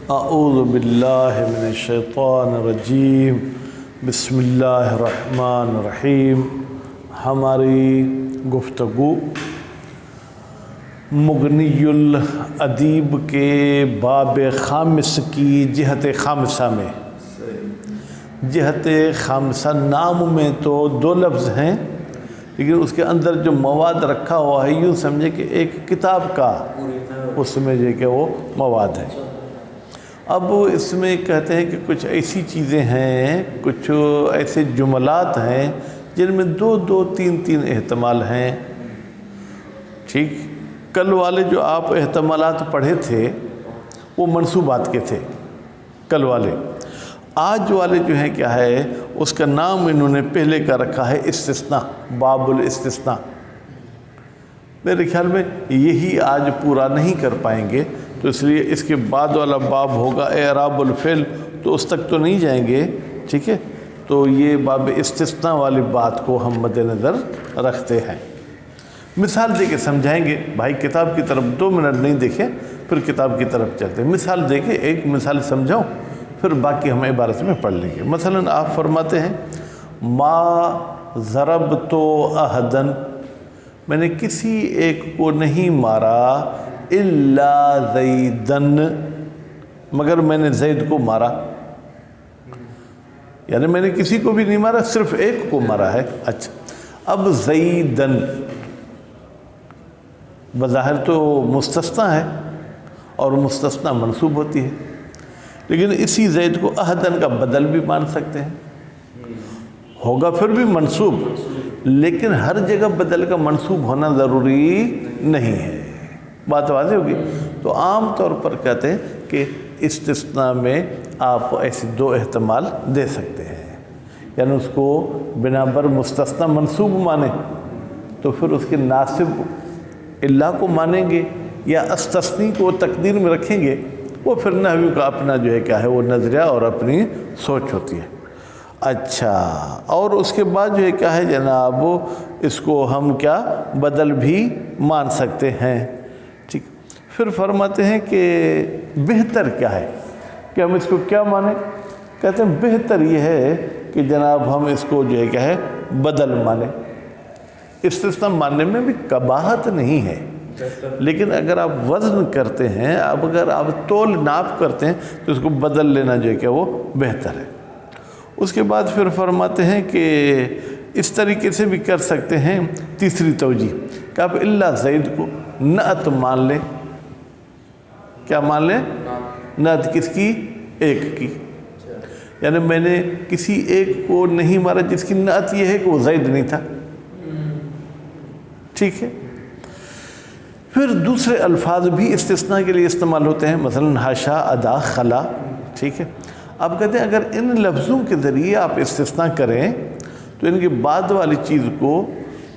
اعوذ باللہ من الشیطان الرجیم بسم اللہ الرحمن الرحیم۔ ہماری گفتگو مغنی الادیب کے باب خامس کی جہت خامسہ میں، جہت خامسہ نام میں تو دو لفظ ہیں، لیکن اس کے اندر جو مواد رکھا ہوا ہے یوں سمجھے کہ ایک کتاب کا اس میں جو کہ وہ مواد ہے۔ اب اس میں کہتے ہیں کہ کچھ ایسی چیزیں ہیں، کچھ ایسے جملات ہیں جن میں دو تین احتمال ہیں۔ ٹھیک، کل والے جو آپ احتمالات پڑھے تھے وہ منصوبات کے تھے کل والے۔ آج والے جو ہیں کیا ہے، اس کا نام انہوں نے پہلے کا رکھا ہے استثناء، باب الاستثناء۔ میرے خیال میں یہی آج پورا نہیں کر پائیں گے، تو اس لیے اس کے بعد والا باب ہوگا اعراب الفعل، تو اس تک تو نہیں جائیں گے، ٹھیک ہے۔ تو یہ باب استثناء والی بات کو ہم مد نظر رکھتے ہیں۔ مثال دے کے سمجھائیں گے۔ بھائی کتاب کی طرف 2 منٹ نہیں دیکھیں، پھر کتاب کی طرف چلتے ہیں۔ مثال دے کے ایک مثال سمجھاؤں، پھر باقی ہم عبارت میں پڑھ لیں گے۔ مثلا آپ فرماتے ہیں ما ضربت احدن، میں نے کسی ایک کو نہیں مارا، الا زیدن، مگر میں نے زید کو مارا۔ یعنی میں نے کسی کو بھی نہیں مارا، صرف ایک کو مارا ہے۔ اچھا، اب زیدن بظاہر تو مستثنیٰ ہے اور مستثنیٰ منصوب ہوتی ہے، لیکن اسی زید کو احدن کا بدل بھی مان سکتے ہیں، ہوگا پھر بھی منصوب، لیکن ہر جگہ بدل کا منصوب ہونا ضروری نہیں ہے۔ بات واضح ہوگی؟ تو عام طور پر کہتے ہیں کہ استثناء میں آپ ایسے 2 احتمال دے سکتے ہیں، یعنی اس کو بنا بر مستثنیٰ منصوب مانیں تو پھر اس کے ناصب اللہ کو مانیں گے، یا استثنی کو تقدیر میں رکھیں گے، وہ پھر نحوی کا اپنا جو ہے کیا ہے وہ نظریہ اور اپنی سوچ ہوتی ہے۔ اچھا، اور اس کے بعد جو ہے کیا ہے جناب، اس کو ہم کیا بدل بھی مان سکتے ہیں۔ ٹھیک، پھر فرماتے ہیں کہ بہتر کیا ہے کہ ہم اس کو کیا مانیں؟ کہتے ہیں بہتر یہ ہے کہ جناب ہم اس کو جو ہے کیا ہے بدل مانیں۔ استثناء ماننے میں بھی قباحت نہیں ہے، لیکن اگر آپ وزن کرتے ہیں، اب اگر آپ تول ناپ کرتے ہیں تو اس کو بدل لینا جو ہے کہ وہ بہتر ہے۔ اس کے بعد پھر فرماتے ہیں کہ اس طریقے سے بھی کر سکتے ہیں۔ تیسری توجیہ کہ آپ اللہ زید کو نعت مان لیں۔ کیا مان لیں؟ نعت کس کی؟ ایک کی۔ یعنی میں نے کسی ایک کو نہیں مارا جس کی نعت یہ ہے کہ وہ زید نہیں تھا، ٹھیک ہے۔ پھر دوسرے الفاظ بھی استثناء کے لیے استعمال ہوتے ہیں، مثلا حاشا، ادا، خلا، ٹھیک ہے۔ اب کہتے ہیں اگر ان لفظوں کے ذریعے آپ استثناء کریں تو ان کے بعد والی چیز کو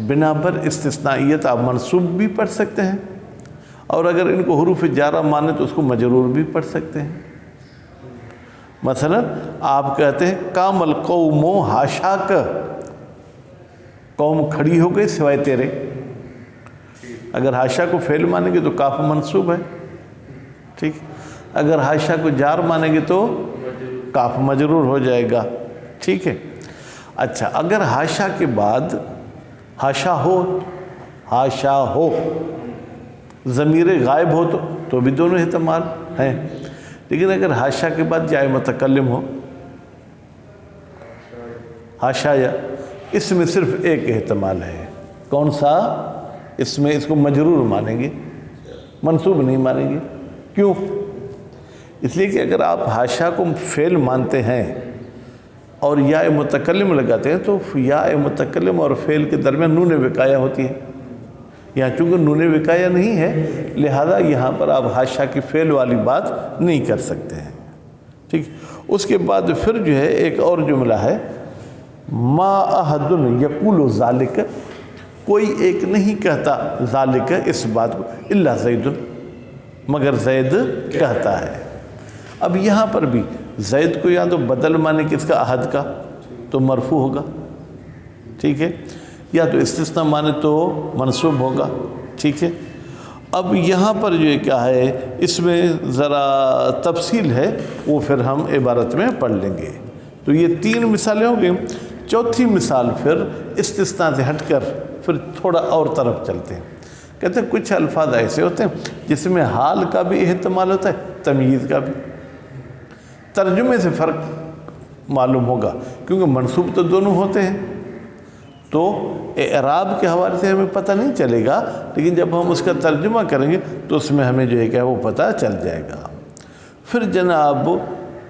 بنا پر استثنائیت آپ منصوب بھی پڑھ سکتے ہیں، اور اگر ان کو حروف جارہ مانیں تو اس کو مجرور بھی پڑھ سکتے ہیں۔ مثلا آپ کہتے ہیں قام القوم حاشاک، قوم کھڑی ہو گئی سوائے تیرے۔ اگر حاشا کو فعل مانیں گے تو کاف منصوب ہے، ٹھیک۔ اگر حاشا کو جار مانیں گے تو کاف مجرور ہو جائے گا، ٹھیک ہے۔ اچھا، اگر حاشا کے بعد حاشا ہو ضمیر غائب ہو تو بھی دونوں احتمال ہیں، لیکن اگر حاشا کے بعد جائے متکلم ہو، حاشا یا، اس میں صرف ایک احتمال ہے۔ کون سا؟ اس میں اس کو مجرور مانیں گے، منصوب نہیں مانیں گے۔ کیوں؟ اس لیے کہ اگر آپ حاشا کو فعل مانتے ہیں اور یا متکلم لگاتے ہیں تو یا متکلم اور فعل کے درمیان نون وقایہ ہوتی ہے۔ یہاں چونکہ نون وقایہ نہیں ہے، لہذا یہاں پر آپ حاشا کی فعل والی بات نہیں کر سکتے ہیں، ٹھیک۔ اس کے بعد پھر جو ہے ایک اور جملہ ہے، ما احد یقول ذالک، کوئی ایک نہیں کہتا ذالک اس بات کو، الا زید، مگر زید کہتا ہے۔ اب یہاں پر بھی زید کو یا تو بدل مانے کس کا؟ احد کا، تو مرفوع ہوگا، ٹھیک ہے، یا تو استثناء مانے تو منصوب ہوگا، ٹھیک ہے۔ اب یہاں پر جو کیا ہے اس میں ذرا تفصیل ہے، وہ پھر ہم عبارت میں پڑھ لیں گے۔ تو یہ 3 مثالیں ہو گئیں۔ چوتھی مثال پھر استثناء سے ہٹ کر پھر تھوڑا اور طرف چلتے ہیں۔ کہتے ہیں کچھ الفاظ ایسے ہوتے ہیں جس میں حال کا بھی احتمال ہوتا ہے، تمییز کا بھی۔ ترجمے سے فرق معلوم ہوگا کیونکہ منصوب تو دونوں ہوتے ہیں، تو اعراب کے حوالے سے ہمیں پتہ نہیں چلے گا، لیکن جب ہم اس کا ترجمہ کریں گے تو اس میں ہمیں جو ہے کہ وہ پتہ چل جائے گا۔ پھر جناب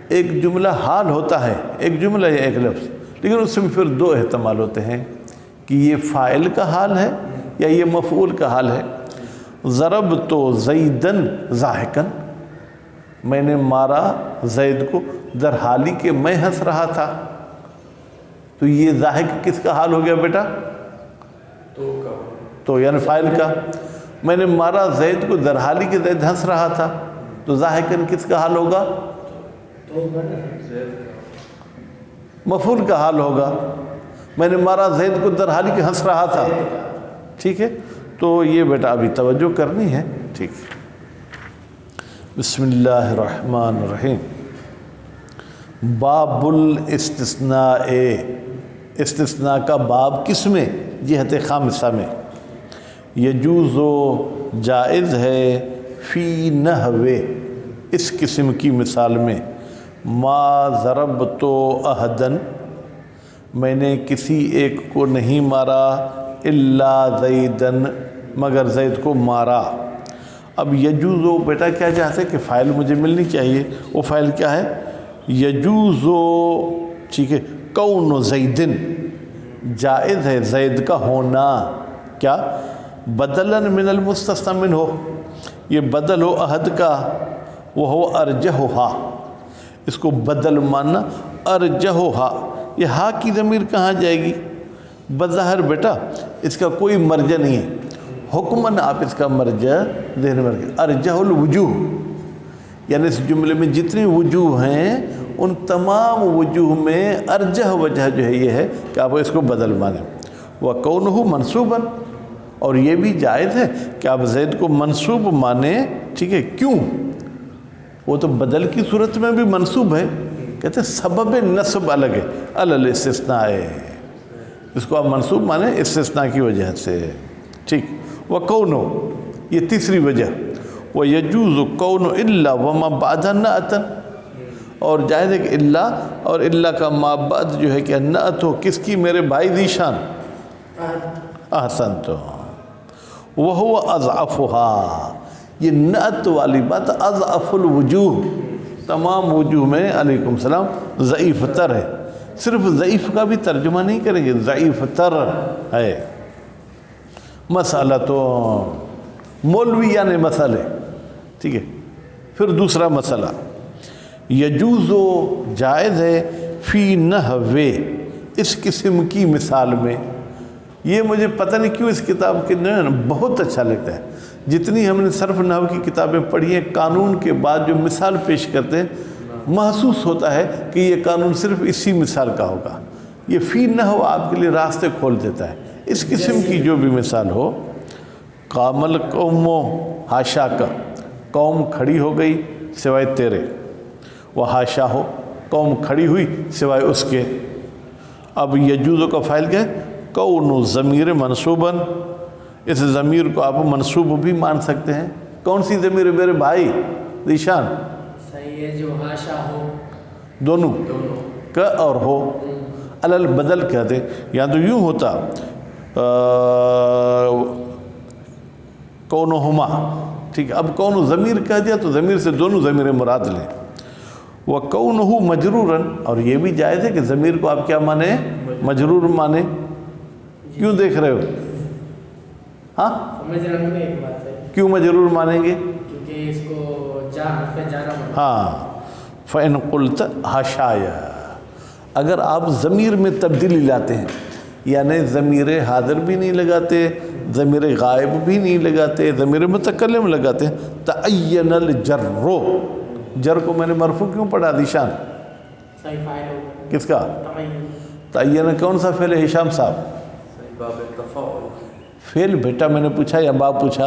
ایک جملہ حال ہوتا ہے، ایک جملہ یا ایک لفظ، لیکن اس میں پھر 2 احتمال ہوتے ہیں کہ یہ فاعل کا حال ہے یا یہ مفعول کا حال ہے۔ ضربت زیدن ضاحکن، میں نے مارا زید کو در حالی کہ میں ہنس رہا تھا، تو یہ ضاحک کس کا حال ہو گیا بیٹا؟ تو یعنی فاعل کا۔ میں نے مارا زید کو در حالی کہ زید ہنس رہا تھا، تو ضاحکن کس کا حال ہوگا؟ مفعول کا حال ہوگا۔ میں نے مارا زید کو در حالی کہ ہنس رہا تھا، ٹھیک ہے؟ تو یہ بیٹا ابھی توجہ کرنی ہے، ٹھیک ہے؟ بسم اللہ الرحمن الرحیم۔ باب الاستثناء، استثناء کا باب کس میں؟ جہت خامسہ میں۔ یجوز و جائز ہے فی نحو، اس قسم کی مثال میں، ما ضربت احدن، میں نے کسی ایک کو نہیں مارا، الا زیدن، مگر زید کو مارا۔ اب یجوزو بیٹا کیا چاہتے ہیں کہ فاعل مجھے ملنی چاہیے، وہ فاعل کیا ہے؟ یجوزو، ٹھیک ہے، کون زیدن، جائز ہے زید کا ہونا، کیا؟ بدلاً من المستثنى منہ، یہ بدل ہو احد کا، وہ ہو ارجحھا، اس کو بدل ماننا، ارجحھا، یہ ہا کی ضمیر کہاں جائے گی؟ بظاہر بیٹا اس کا کوئی مرجع نہیں ہے، حکماً آپ اس کا مرجع ذہن میں رکھیں، ارجح الوجوہ، یعنی اس جملے میں جتنی وجوہ ہیں ان تمام وجوہ میں ارجح وجہ جو ہے یہ ہے کہ آپ اس کو بدل مانیں۔ وَكَوْنُهُ مَنْصُوبًا، اور یہ بھی جائز ہے کہ آپ زید کو منصوب مانیں، ٹھیک ہے؟ کیوں؟ وہ تو بدل کی صورت میں بھی منصوب ہے، کہتے ہیں سبب نصب الگ ہے، الاستثناء ہے، اس کو آپ منصوب مانیں استثناء کی وجہ سے، ٹھیک؟ وَكَوْنُ، یہ تیسری وجہ، وَيَجُوزُ كَوْنُ إِلَّا وَمَا بَعْدَ نَعْتًا، اور جائز ہے کہ اللہ اور اللہ کا ما بعد جو ہے کہ نعت ہو، کس کی؟ میرے بھائی ذیشان، احسن، تو وَهُوَ أَضْعَفُهَا، یہ نعت والی بات اضعف الوجوہ، تمام وجوہ میں علیکم السلام ضعیف تر ہے، صرف ضعیف کا بھی ترجمہ نہیں کریں گے، ضعیف تر ہے۔ مسئلہ تو مولویان مسئلے، ٹھیک ہے؟ پھر دوسرا مسئلہ، یجوز و جائز ہے فی نحو، اس قسم کی مثال میں۔ یہ مجھے پتہ نہیں کیوں اس کتاب کے بہت اچھا لگتا ہے، جتنی ہم نے صرف نحو کی کتابیں پڑھی ہیں، قانون کے بعد جو مثال پیش کرتے ہیں محسوس ہوتا ہے کہ یہ قانون صرف اسی مثال کا ہوگا۔ یہ فی نحو آپ کے لیے راستے کھول دیتا ہے، اس قسم کی جو بھی مثال ہو۔ قام القوم حاشا کا، قوم کھڑی ہو گئی سوائے تیرے، وہ حاشا ہو، قوم کھڑی ہوئی سوائے اس کے۔ اب یجوز کا فاعل کیا ہے؟ کون ضمیر منصوباً، اس ضمیر کو آپ منصوب بھی مان سکتے ہیں۔ کون سی ضمیر؟ میرے بھائی ذیشان، صحیح ہے، جو حاشا ہو، دونوں کا اور ہو، علل بدل کہتے ہیں، یا تو یوں ہوتا کونہما، ٹھیک ہے؟ اب کون ضمیر کہہ دیا تو ضمیر سے دونوں ضمیر مراد لیں۔ وَكَوْنُهُ مَجْرُورًا، اور یہ بھی جائز ہے کہ ضمیر کو آپ کیا مانیں؟ مجرور مانیں۔ کیوں دیکھ رہے ہو؟ ہاں سمجھ رہا ہوں، ایک بات ہے، کیوں مجرور مانیں گے؟ کیونکہ اس کو حرف جارہ مانا۔ ہاں، فَإِن قُلْتَ حَاشَايَا، اگر آپ ضمیر میں تبدیلی لاتے ہیں، یعنی ضمیر حاضر بھی نہیں لگاتے، ضمیر غائب بھی نہیں لگاتے، ضمیر متکلم لگاتے ہیں، تَعَيَّنَ الْجَرُّ، جر کو میں نے مرفوع کیوں پڑھا ذیشان؟ صحیح فاعل ہوگا کس کا؟ تعین۔ تعین کون سا فعل ہے ہشام صاحب؟ باب تفاعل، فعل بیٹا میں نے پوچھا یا باب پوچھا؟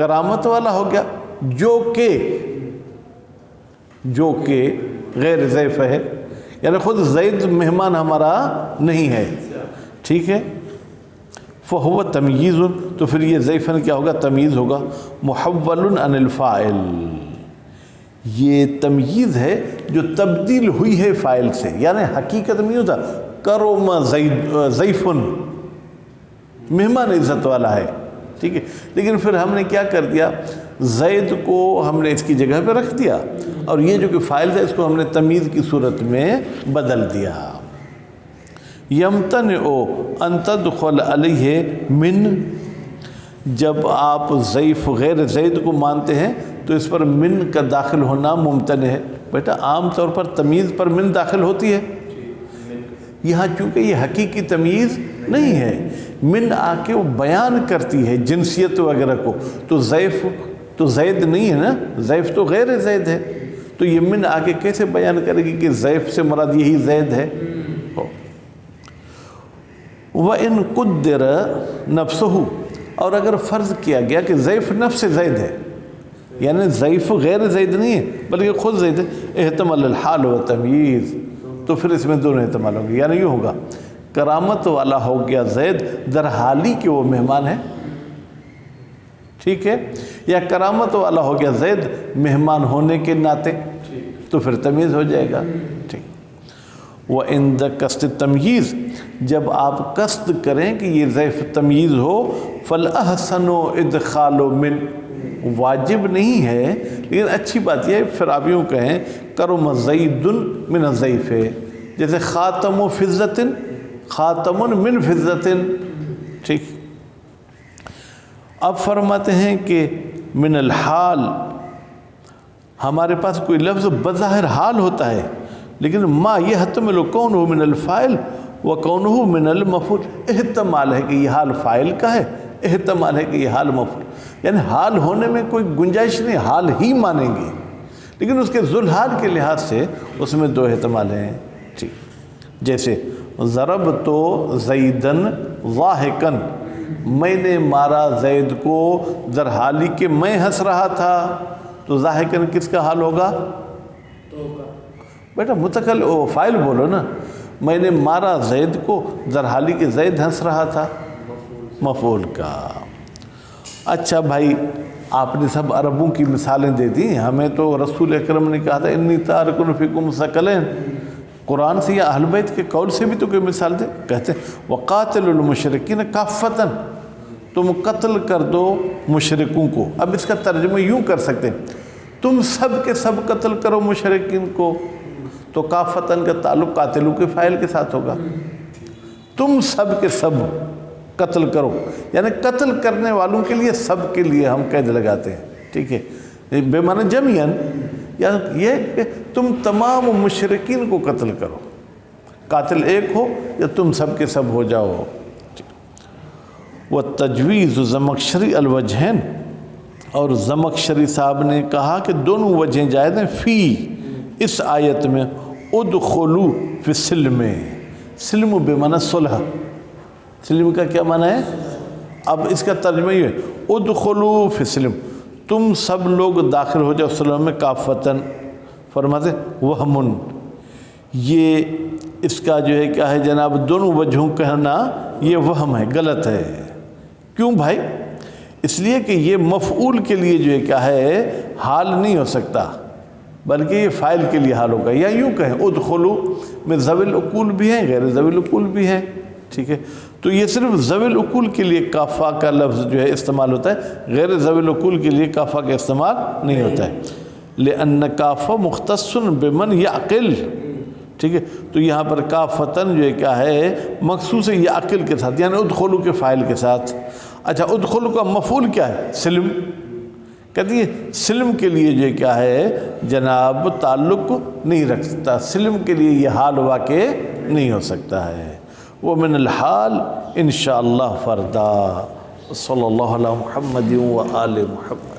کرامت والا ہو گیا جو کہ غیر ضیف ہے، یعنی خود زید مہمان ہمارا نہیں ہے، ٹھیک ہے. فہو تمییز، تو پھر یہ ضیفن کیا ہوگا؟ تمییز ہوگا. محول عن الفاعل، یہ تمییز ہے جو تبدیل ہوئی ہے فاعل سے، یعنی حقیقت میں ہوتا کرم ضیفن، مہمان عزت والا ہے، ٹھیک ہے. لیکن پھر ہم نے کیا کر دیا؟ زید کو ہم نے اس کی جگہ پہ رکھ دیا، اور یہ جو کہ فاعل تھا اس کو ہم نے تمیز کی صورت میں بدل دیا. یمتنع ان تدخل علیہ من، جب آپ ضعیف غیر زید کو مانتے ہیں تو اس پر من کا داخل ہونا ممتنع ہے. بیٹا عام طور پر تمیز پر من داخل ہوتی ہے، یہاں چونکہ یہ حقیقی تمیز نہیں ہے، من آ کے وہ بیان کرتی ہے جنسیت وغیرہ کو، تو ضعیف تو زید نہیں ہے نا، ضعیف تو غیر زید ہے، تو یہ من آ کے کیسے بیان کرے گی کہ ضعیف سے مراد یہی زید ہے؟ وَإِن قُدِّرَ نَفْسُهُ، اور اگر فرض کیا گیا کہ ضعیف نفس زید ہے، یعنی ضعیف غیر زید نہیں ہے بلکہ خود زید ہے، احتمال الحال و تمییز، تو پھر اس میں دونوں احتمال ہوں گے. یعنی یہ ہوگا کرامت والا ہو گیا زید در حالی کہ وہ مہمان ہے، ٹھیک ہے، یا کرامت والا ہو گیا زید مہمان ہونے کے ناطے، تو پھر تمیز ہو جائے گا. ٹھیک. وَعِنْدَ قصد تمییز، جب آپ قصد کریں کہ یہ ضعیف تمییز ہو، فَالْأَحْسَنُ إِدْخَالُ مِن، واجب نہیں ہے لیکن اچھی بات یہ ہے، پھر آپ یوں کہیں کرم زید من الضعیف، جیسے خاتم فضت، خاتم من فضت، ٹھیک. اب فرماتے ہیں کہ من الحال، ہمارے پاس کوئی لفظ بظاہر حال ہوتا ہے لیکن ما یحتمل کونہ من الفاعل و کونہ من المفعول، احتمال ہے کہ یہ حال فاعل کا ہے، احتمال ہے کہ یہ حال مفعول، یعنی حال ہونے میں کوئی گنجائش نہیں، حال ہی مانیں گے، لیکن اس کے ذوالحال کے لحاظ سے اس میں دو احتمال ہیں. ٹھیک. جیسے ضربت زیدن ضاحکن، میں نے مارا زید کو در حالی کہ میں ہنس رہا تھا، تو ضاحکن کس کا حال ہوگا؟ بیٹا متکلم فاعل بولو نا. میں نے مارا زید کو در حالی کہ زید ہنس رہا تھا، مفعول کا. اچھا بھائی، آپ نے سب عربوں کی مثالیں دے دی، ہمیں تو رسول اکرم نے کہا تھا انی تارک فیکم ثقلین، قرآن سے یا اہل بیت کے قول سے بھی تو کوئی مثال دے. کہتے ہیں وقاتل المشرکین کافۃ، تم قتل کر دو مشرکوں کو. اب اس کا ترجمہ یوں کر سکتے ہیں تم سب کے سب قتل کرو مشرکین کو، تو کافتن کا تعلق قاتلوں کے فاعل کے ساتھ ہوگا. تم سب کے سب قتل کرو، یعنی قتل کرنے والوں کے لیے سب کے لیے ہم قید لگاتے ہیں، ٹھیک ہے، بے معنی جمعین، یا یہ کہ تم تمام مشرکین کو قتل کرو، قاتل ایک ہو یا تم سب کے سب ہو جاؤ. والتجویز زمخشری الوجہین، اور زمخشری صاحب نے کہا کہ دونوں وجہیں جائز ہیں فی، اس آیت میں ادخلوا فی السلم، سلم بے معنی صلح، سلم کا کیا معنی ہے؟ اب اس کا ترجمہ یہ ہے ادخلوا فی السلم، تم سب لوگ داخل ہو جاؤ سلم میں کافتن. فرماتے وہمن، یہ اس کا جو ہے کیا ہے جناب، دونوں وجہوں کہنا یہ وہم ہے، غلط ہے. کیوں بھائی؟ اس لیے کہ یہ مفعول کے لیے جو ہے کیا ہے حال نہیں ہو سکتا، بلکہ یہ فاعل کے لیے حال ہوگا. یا یوں کہیں ادخلوا میں ذوی العقول بھی ہیں غیر ذوی العقول بھی ہیں، ٹھیک ہے. تو یہ صرف ذوی العقول کے لیے کافہ کا لفظ جو ہے استعمال ہوتا ہے، غیر ذوی العقول کے لیے کافہ کا استعمال نہیں ہوتا ہے. لأن کافہ مختص بمن یعقل، ٹھیک ہے. تو یہاں پر کافتن جو ہے کیا ہے مخصوص ہے یعقل کے ساتھ، یعنی ادخلوا کے فاعل کے ساتھ. اچھا ادخلوا کا مفعول کیا ہے؟ سلم. کہتی ہے سلم کے لیے جو کیا ہے جناب تعلق نہیں رکھتا، سلم کے لیے یہ حال واقع نہیں ہو سکتا ہے. ومن الحال انشاءاللہ فردا. صلی اللہ علی محمد و آل محمد.